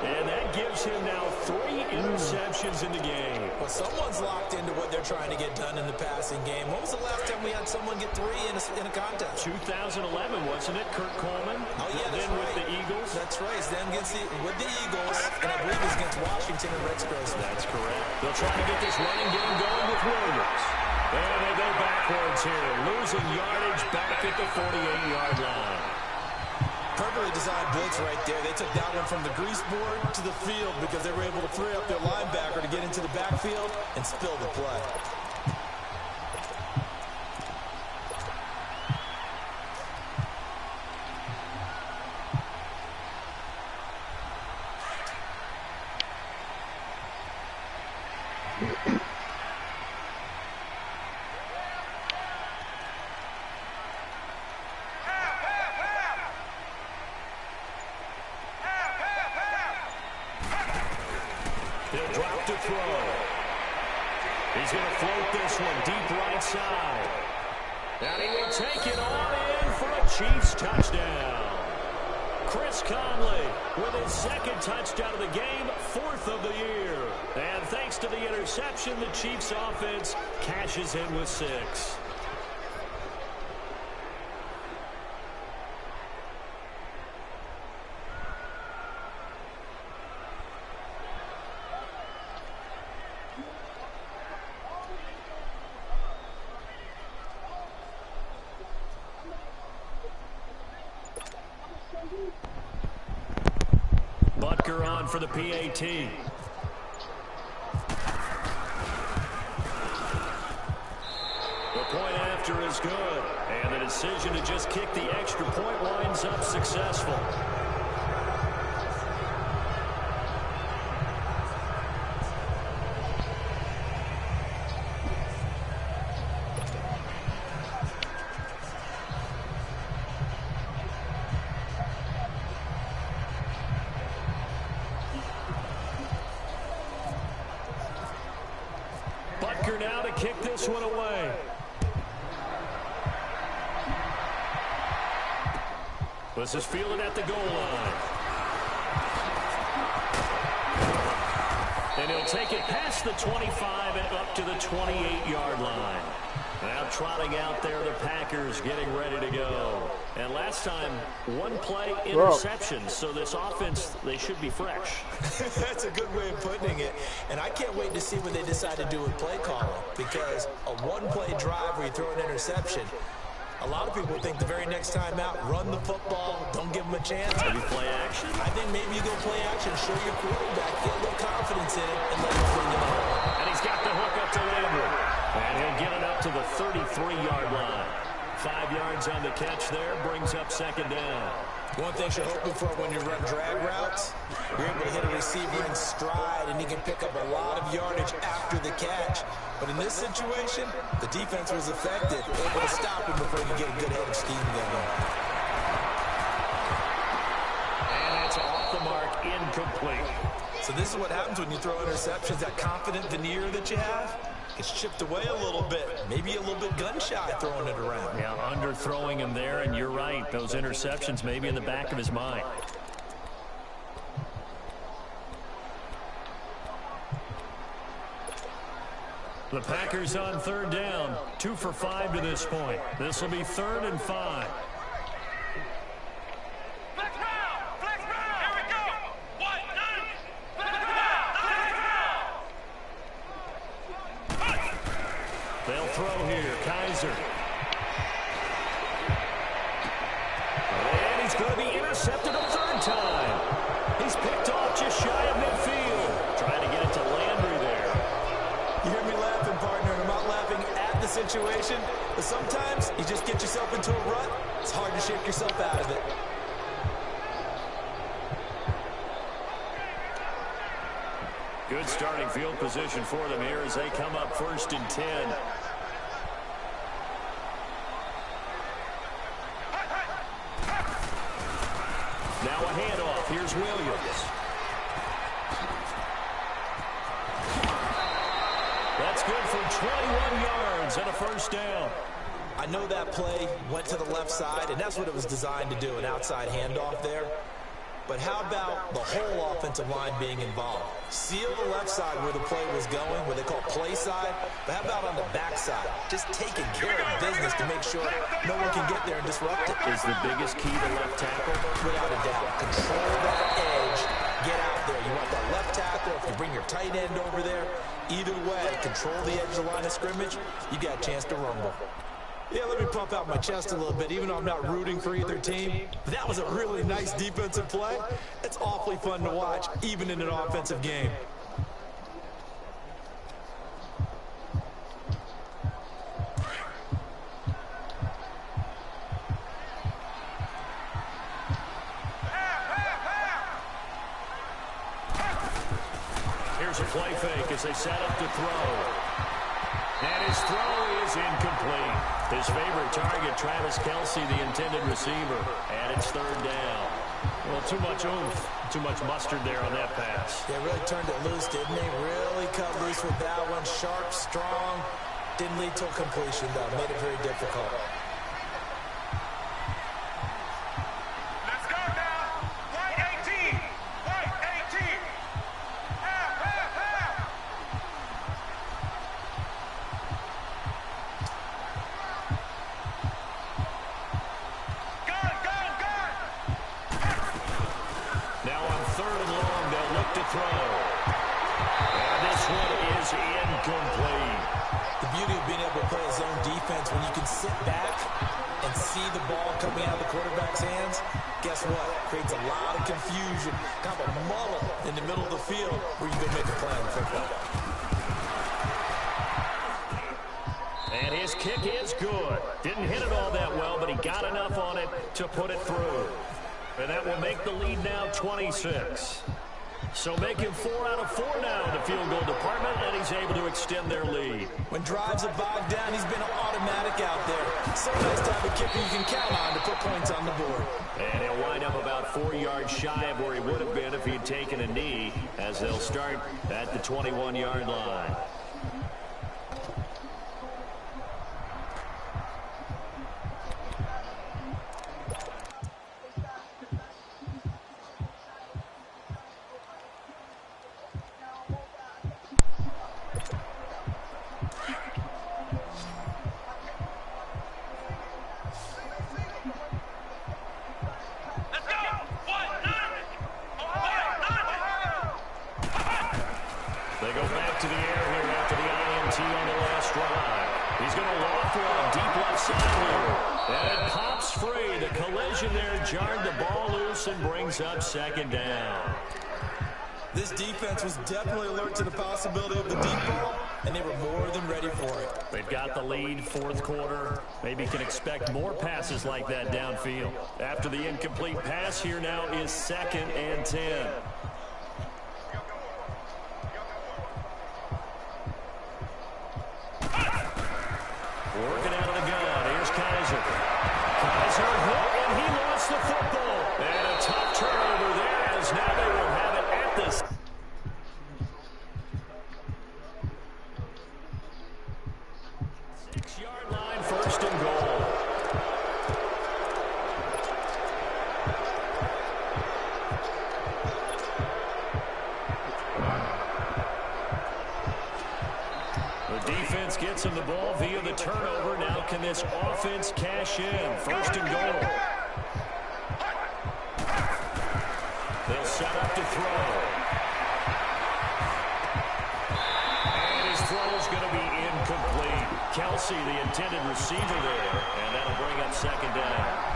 And that gives him now 3 interceptions in the game. Well, someone's locked into what they're trying to get done in the passing game. When was the last time we had someone get 3 in a contest? 2011, wasn't it? Kurt Coleman. Oh, yeah, that's then right. with the Eagles. That's right. Then with the Eagles, and I believe it was against Washington and Rex Grossman. That's correct. They'll try to get this running game going with Williams. And they go backwards here, losing yardage back at the 48-yard line. Perfectly designed blitz right there. They took that one from the grease board to the field because they were able to free up their linebacker to get into the backfield and spill the play. He'll drop to throw. He's going to float this one deep right side. And he will take it on in for a Chiefs touchdown. Chris Conley with his 2nd touchdown of the game, 4th of the year. And thanks to the interception, the Chiefs offense cashes in with 6. Butker on for the PAT. The point after is good. And the decision to just kick the extra point winds up successful. Butker now to kick this one away. This is fielded at the goal line. And he'll take it past the 25 and up to the 28-yard line. Now trotting out there, the Packers getting ready to go. And last time, 1 play interception. So this offense, they should be fresh. That's a good way of putting it. And I can't wait to see what they decide to do with play calling. Because a 1-play drive where you throw an interception, a lot of people think the very next time out, run the football, don't give them a chance. Maybe play action. I think maybe you go play action, show your quarterback, get a little confidence in it, and let him bring it home. And he's got the hook up to Landry. And he'll get it up to the 33-yard line. 5 yards on the catch there, brings up 2nd down. One thing you're hoping for when you run drag routes, you're able to hit a receiver in stride, and he can pick up a lot of yardage after the catch. But in this situation, the defense was effective, able to stop him before he could get a good head of steam going. And that's off the mark, incomplete. So this is what happens when you throw interceptions. That confident veneer that you have, it's chipped away a little bit. Maybe a little bit gun-shy throwing it around. Yeah, underthrowing him there, and you're right. Those interceptions may be in the back of his mind. The Packers on 3rd down. 2 for 5 to this point. This will be 3rd and 5. Flex round. Flex round. Here we go. 1, 2. Flex round. They'll throw here. Kaiser. And he's going to be intercepted a 3rd time. He's picked off just shy of midfield. Trying to get it to Landry there. You hear me laughing, situation, but sometimes you just get yourself into a rut. It's hard to shake yourself out of it. Good starting field position for them here as they come up 1st and 10. Now a handoff. Here's Williams. That's good for 21 yards and a 1st down. I know that play went to the left side, and that's what it was designed to do, an outside handoff there. But how about the whole offensive line being involved? Seal the left side where the play was going, what they call play side, but how about on the back side? Just taking care of business to make sure no one can get there and disrupt it. Is the biggest key to left tackle? Without a doubt. Control that edge. Get out there. You want that left tackle. If you bring your tight end over there, either way, control the edge of the line of scrimmage, you got a chance to rumble. Yeah, let me pump out my chest a little bit, even though I'm not rooting for either team. That was a really nice defensive play. It's awfully fun to watch, even in an offensive game. Here's a play fake as they set up to throw. And his throw is incomplete. His favorite target, Travis Kelce, the intended receiver. And it's 3rd down. Well, too much oomph, too much mustard there on that pass. They really turned it loose, didn't they? Really cut loose with that one. Sharp, strong. Didn't lead to a completion, though. Made it very difficult. Let's go now. Y18. Y18. Half, half, half. Gun, gun, gun. Now on 3rd and long, they'll look to throw. And this one is incomplete. The beauty of being able to play a zone defense when you can sit back and see the ball coming out of the quarterback's hands, guess what? Creates a lot of confusion, kind of a muddle in the middle of the field where you go make a play on football. And his kick is good. Didn't hit it all that well, but he got enough on it to put it through. And that will make the lead now 26. So making 4 out of 4 now in the field goal department, and he's able to extend their lead. When drives are bogged down, he's been an automatic out there. So nice to have a kicker you can count on to put points on the board. And he'll wind up about 4 yards shy of where he would have been if he'd taken a knee, as they'll start at the 21-yard line. Jarred the ball loose and brings up 2nd down. This defense was definitely alert to the possibility of the deep ball, and they were more than ready for it. They've got the lead, 4th quarter. Maybe can expect more passes like that downfield. After the incomplete pass, here now is 2nd and 10. Working out of the gun. Here's Kaiser. Kaiser hit, and he lost the football. And a tough turnover there, as now they will have it at this. Six-yard line, 1st and goal. The defense gets him the ball via the turnover. Now can this offense cash in? 1st and goal. They'll set up to throw. And his throw is going to be incomplete. Kelce, the intended receiver there, and that'll bring up 2nd down.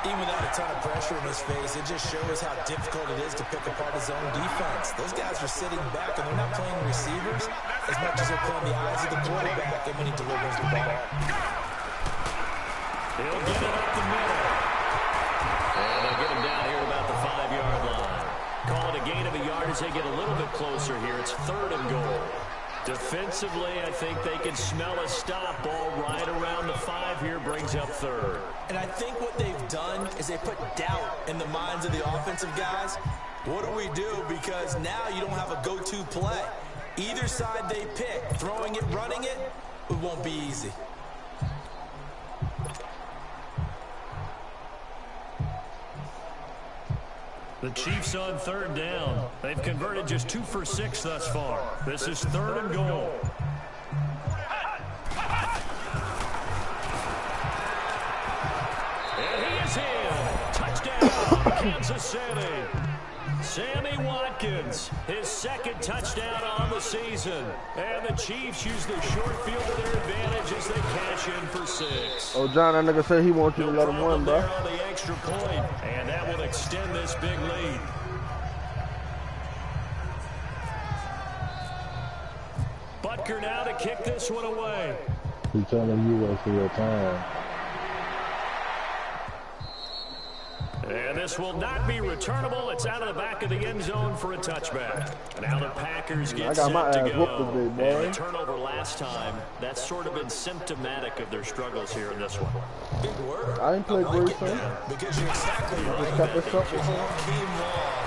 Even without a ton of pressure in his face, it just shows how difficult it is to pick apart his own defense. Those guys are sitting back, and they're not playing receivers. As much as they're playing the eyes of the quarterback and when he delivers the ball. He'll get it up the middle. And they'll get him down here at about the 5-yard line. Call it a gain of a yard as they get a little bit closer here. It's 3rd and goal. Defensively, I think they can smell a stop. Ball right around the 5 here, brings up 3rd. And I think what they've done is they put doubt in the minds of the offensive guys. What do we do? Because now you don't have a go-to play. Either side they pick, throwing it, running it, it won't be easy. The Chiefs on 3rd down. They've converted just 2 for 6 thus far. This is 3rd and goal. And he is in. Touchdown, Kansas City. Sammy Watkins, his 2nd touchdown on the season. And the Chiefs use the short field to their advantage as they cash in for 6. Oh, John, that nigga said he wants you to let him win, bro. On the extra point, and that will extend this big lead. Butker now to kick this one away. He's telling you wasting your time. And this will not be returnable. It's out of the back of the end zone for a touchback. Now the Packers get set to go. And the turnover last time, that's sort of been symptomatic of their struggles here in this one. Big word. I ain't played great, son. Because you're exactly right. Kept us up. All game long,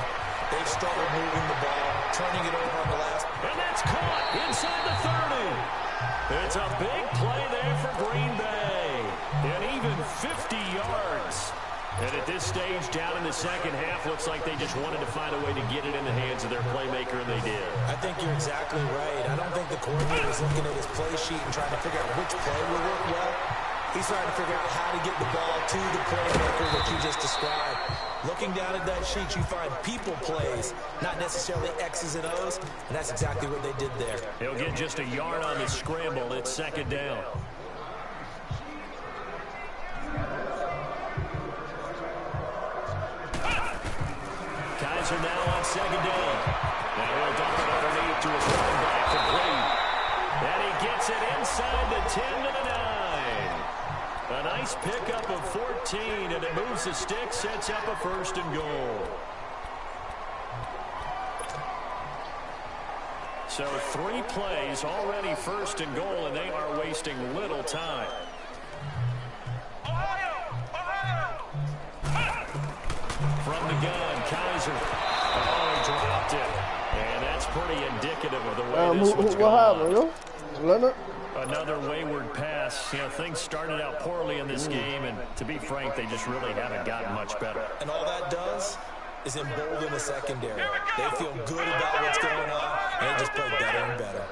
they've started moving the ball, turning it over on the last. And that's caught inside the 30. It's a big play there for Green Bay. And even 50 yards. And at this stage, down in the second half, looks like they just wanted to find a way to get it in the hands of their playmaker, and they did. I think you're exactly right. I don't think the coordinator is looking at his play sheet and trying to figure out which play will work well. He's trying to figure out how to get the ball to the playmaker that you just described. Looking down at that sheet, you find people plays, not necessarily X's and O's, and that's exactly what they did there. He'll get just a yard on the scramble. It's 2nd down. Kaiser now on 2nd down. Now he'll dump it underneath to his running back complete. And he gets it inside the 10 to the 9. A nice pickup of 14, and it moves the stick, sets up a 1st and goal. So 3 plays, already 1st and goal, and they are wasting little time. From the gun, Kaiser. Oh, he dropped it. And that's pretty indicative of the way this one's what happened, yo? Leonard? Another wayward pass. You know, things started out poorly in this game, and to be frank, they just really haven't gotten much better. And all that does is embolden the secondary. They feel good about what's going on, and they just play better and better.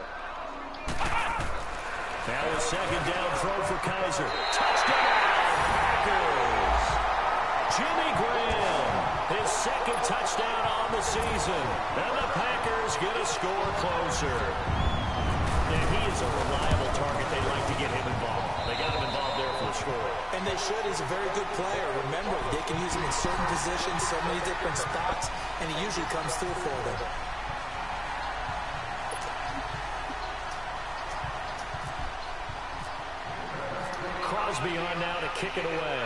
Now a 2nd down throw for Kaiser. Touchdown, Packers! Jimmy Graham, his 2nd touchdown on the season. And the Packers get a score closer. And he is a reliable target. They like to get him involved. They got him involved there for the score. And they should. He's a very good player. Remember, they can use him in certain positions, so many different spots, and he usually comes through for them. Crosby on now to kick it away.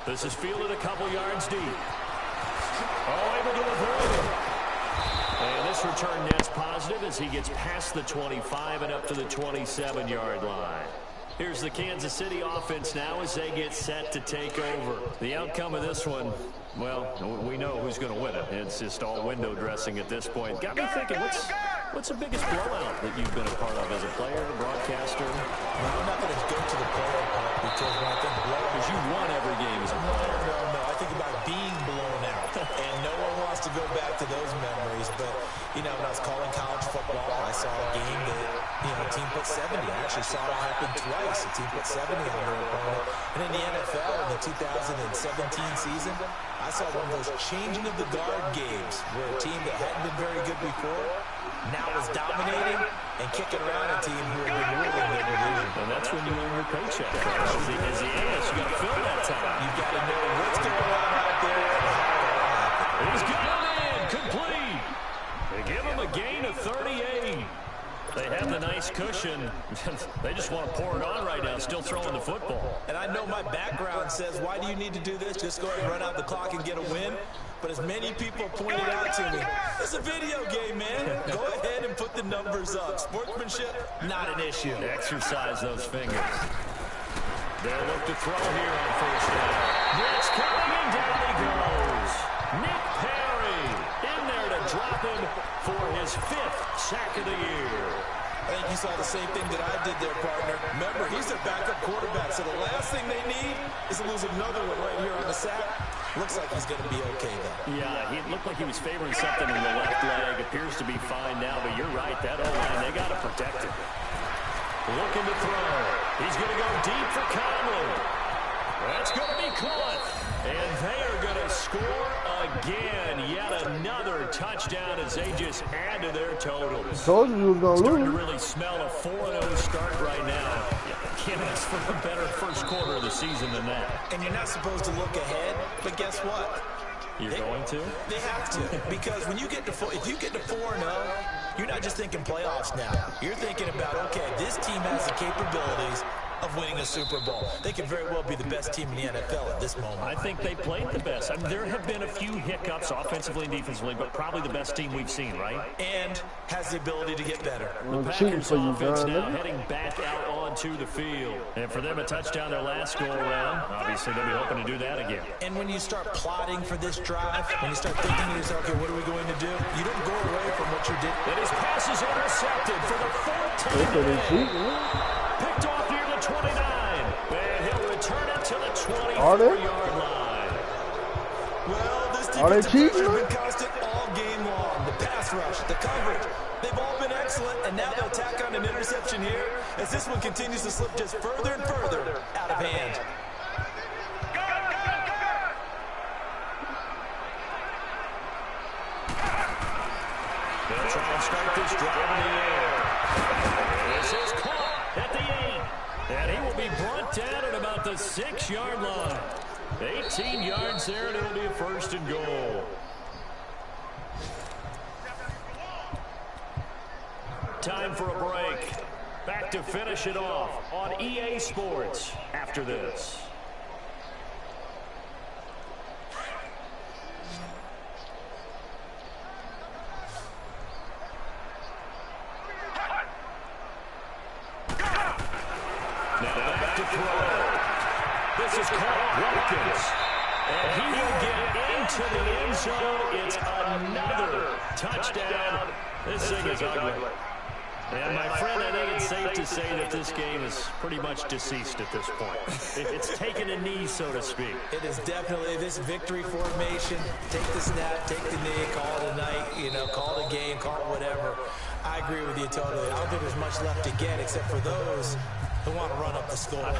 This is fielded a couple yards deep. Oh, able to avoid it. And this return net's positive as he gets past the 25 and up to the 27-yard line. Here's the Kansas City offense now as they get set to take over. The outcome of this one, well, we know who's going to win it. It's just all window dressing at this point. Got me thinking, what's the biggest blowout that you've been a part of as a player, a broadcaster? Well, I'm not going to go to the player part because when I think blowout, because you won every game as a player. No. I think about being blown out, and no one wants to go back to those memories. But you know, when I was calling college football, I saw a game that a team put 70. I actually saw it happen twice. A team put 70 on their opponent. And in the NFL, in the 2017 season, I saw one of those changing of the guard games where a team that hadn't been very good before now is dominating and kicking around a team who had been really good division. And that's when you earn your paycheck. As the AS, you got to fill that time. You've got to know what's going on out there and how it all happens. He's got it in. Complete. a gain of 38. They have the nice cushion. They just want to pour it on right now, still throwing the football. And I know my background says, why do you need to do this? Just go ahead and run out the clock and get a win. But as many people pointed out to me, it's a video game, man. Go ahead and put the numbers up. Sportsmanship, not an issue. Exercise those fingers. They'll look to throw here on first down. Blitz coming, and down he goes. Nick Perry in there to drop him for his 5th sack of the year. I think you saw the same thing that I did there, partner. Remember, he's their backup quarterback, so the last thing they need is to lose another one right here on the sack. Looks like he's going to be okay, though. Yeah, he looked like he was favoring something in the left leg. Appears to be fine now, but you're right. That O-line, they got to protect him. Looking to throw. He's going to go deep for Conley. That's going to be caught. And they are going to score again. Yet another touchdown as they just add to their totals. Told you was going to Starting lose. to really smell a 4-0 start right now. Can't ask for a better first quarter of the season than that. And you're not supposed to look ahead, but guess what? You're going to? They have to, because when you get to if you get to 4-0, you're not just thinking playoffs now. You're thinking about, okay, this team has the capabilities of winning a Super Bowl. They could very well be the best team in the NFL at this moment. I think they played the best. I mean, there have been a few hiccups offensively and defensively, but probably the best team we've seen, right? And has the ability to get better. The Packers offense now heading back out onto the field. And for them, a touchdown their last go-around. Obviously, they'll be hoping to do that again. And when you start plotting for this drive, when you start thinking to yourself, okay, what are we going to do? You don't go away from what you did. And his pass is intercepted for the 4th time. Picked off near the 29. And he'll return it to the 24-yard line. Well, this defensive pressure has been constant all game long. The pass rush, the coverage, they've all been excellent, and now they'll tack on an interception here as this one continues to slip just further and further out of hand. They'll try and start this drive in the air. This is caught at the 8. And he will be brought down at about the 6-yard line. 18 yards there, and it'll be a 1st and goal. Time for a break. Back to finish it off on EA Sports after this. This is called Watkins. And he will get into the end zone. It's another touchdown. This thing is ugly. And my friend, I think it's safe to say that this game is pretty much deceased at this point. It's taken a knee, so to speak. It is definitely this victory formation. Take the snap, take the knee, call it a night, call it a game, call it whatever. I agree with you totally. I don't think there's much left to get except for those who want to run up the score.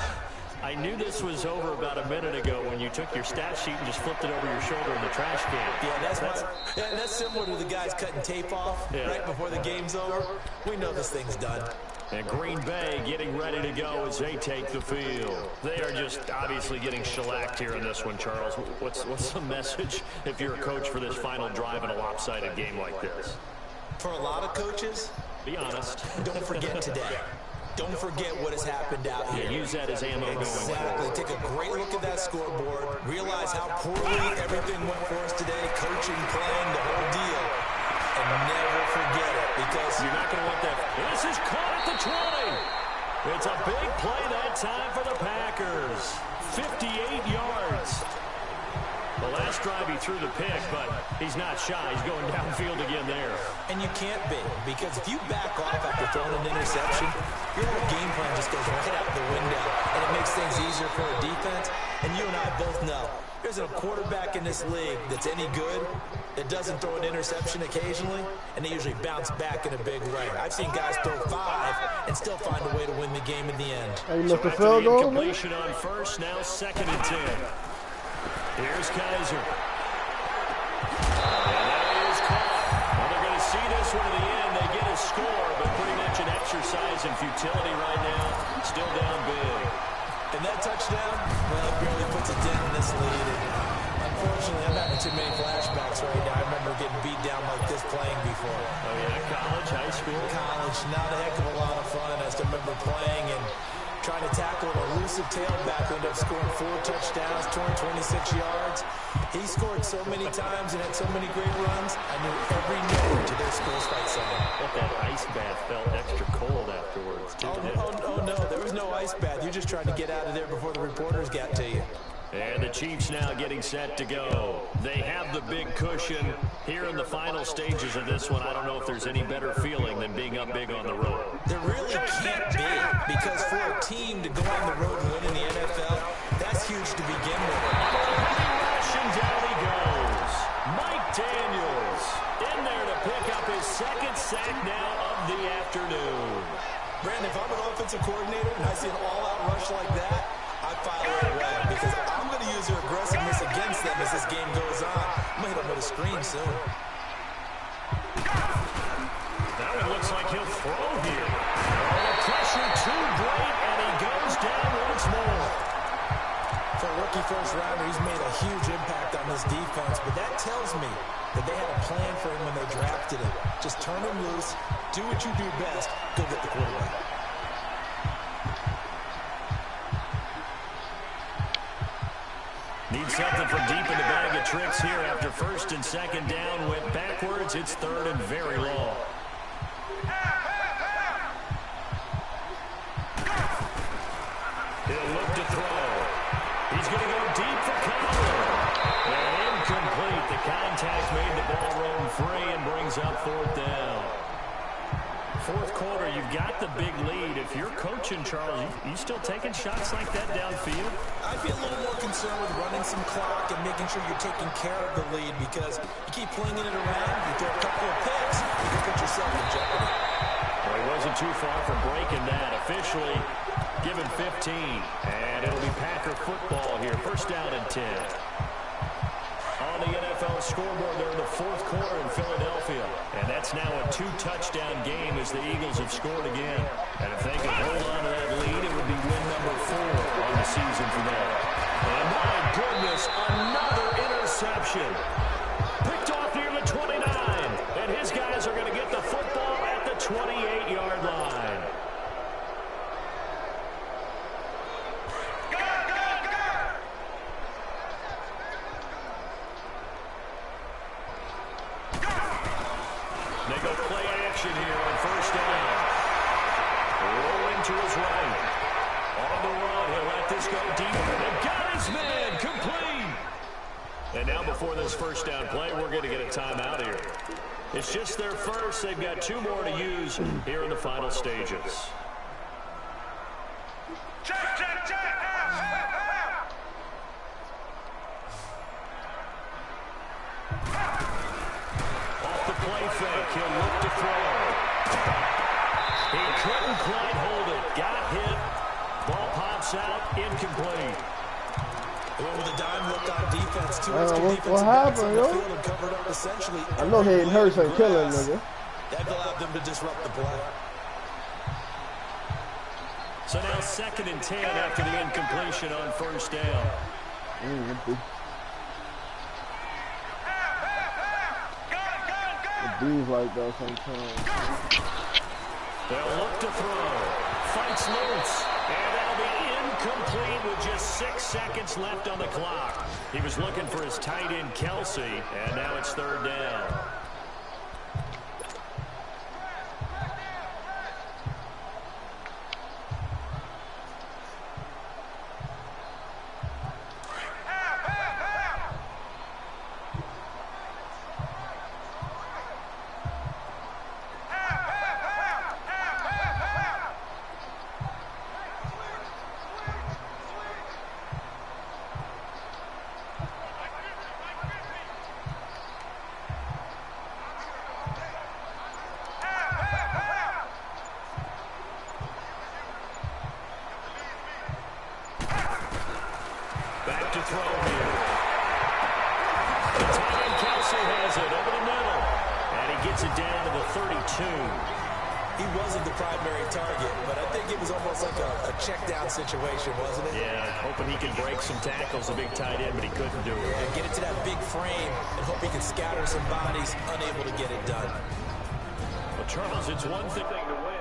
I knew this was over about a minute ago when you took your stat sheet and just flipped it over your shoulder in the trash can. Yeah, that's similar to the guys cutting tape off right before the game's over. We know this thing's done. And Green Bay getting ready to go as they take the field. They are just obviously getting shellacked here in this one, Charles. What's the message if you're a coach for this final drive in a lopsided game like this? For a lot of coaches, be honest. Don't forget today. Don't forget what has happened out here. Yeah, use that as ammo going forward. Exactly. Take a great look at that scoreboard. Realize how poorly everything went for us today. Coaching, playing, the whole deal. And never forget it, because you're not going to want that. This is caught at the 20. It's a big play that time for the Packers. 58 yards. The last drive he threw the pick, but he's not shy. He's going downfield again there. And you can't be, because if you back off after throwing an interception, your whole game plan just goes right out the window, and it makes things easier for a defense. And you and I both know there's a quarterback in this league that's any good that doesn't throw an interception occasionally, and they usually bounce back in a big way. I've seen guys throw 5 and still find a way to win the game in the end. Hey, so after the incompletion on first, now 2nd and 10. Here's Kaiser. And that is caught. Well, they're going to see this one in the end. They get a score, but pretty much an exercise in futility right now. Still down big. And that touchdown, well, it barely puts a dent in this lead. And unfortunately, I'm having too many flashbacks right now. I remember getting beat down like this playing before. Oh, yeah, school? College. Not a heck of a lot of fun. I just remember playing and trying to tackle an elusive tailback who ended up scoring 4 touchdowns, 26 yards. He scored so many times and had so many great runs. I knew every note to their school's fight song. But that ice bath felt extra cold afterwards, didn't it? Oh, no, there was no ice bath. You just tried to get out of there before the reporters got to you. And the Chiefs now getting set to go. They have the big cushion here in the final stages of this one. I don't know if there's any better feeling than being up big on the road. There really can't be, because for a team to go on the road and win in the NFL, that's huge to begin with. Rushing down he goes. Mike Daniels in there to pick up his second sack now of the afternoon. Brandon, if I'm an offensive coordinator and I see an all-out rush like that, I file right away, because I'm going to use their aggressiveness against them as this game goes on. I'm going to hit them with a screen soon. That one looks like he'll throw here. Oh, the pressure too great, and he goes down once more. For a rookie first-rounder, he's made a huge impact on this defense, but that tells me that they had a plan for him when they drafted him. Just turn him loose, do what you do best, go get the quarterback. Need something from deep in the bag of tricks here after first and second down went backwards. It's third and very long. He'll look to throw. He's going to go deep for Conley. And incomplete. The contact made the ball roam free and brings up fourth down. Fourth quarter, you've got the big lead. If you're coaching, Charles, you still taking shots like that downfield? I'd be a little more concerned with running some clock and making sure you're taking care of the lead, because you keep flinging it around, you throw a couple of picks, you can put yourself in jeopardy. Well, he wasn't too far from breaking that. Officially given 15, and it'll be Packer football here. First down and 10. On the NFL scoreboard, they're in the fourth quarter in Philadelphia. And that's now a 2-touchdown game as the Eagles have scored again. And if they can hold on to that lead, it would be win number 4 on the season for them. And my goodness, another interception. Picked off near the 29. And his guys are going to get the football at the 28-yard line. They go play action here on first down. Rolling to his right. On the run, he'll let this go deep. And got his man, complete. And now before this first down play, we're going to get a timeout here. It's just their first. They've got 2 more to use here in the final stages. Check, check, check. Play fake, he'll look to throw. He couldn't quite hold it. Got hit. Ball pops out, incomplete. Well, with a dime look on defense, what happened, yo? I know Hayden Hurst ain't killing nigga. That allowed them to disrupt the play. So now 2nd and 10 after the incompletion on first down. Dudes like that sometimes. They'll look to throw. Fights loose. And that'll be incomplete with just 6 seconds left on the clock. He was looking for his tight end, Kelsey, and now it's third down. Situation, wasn't it? Yeah, hoping he can break some tackles, a big tight end, but he couldn't do it. Yeah, get it to that big frame and hope he can scatter some bodies, unable to get it done. Well, Charles, it's one thing to win.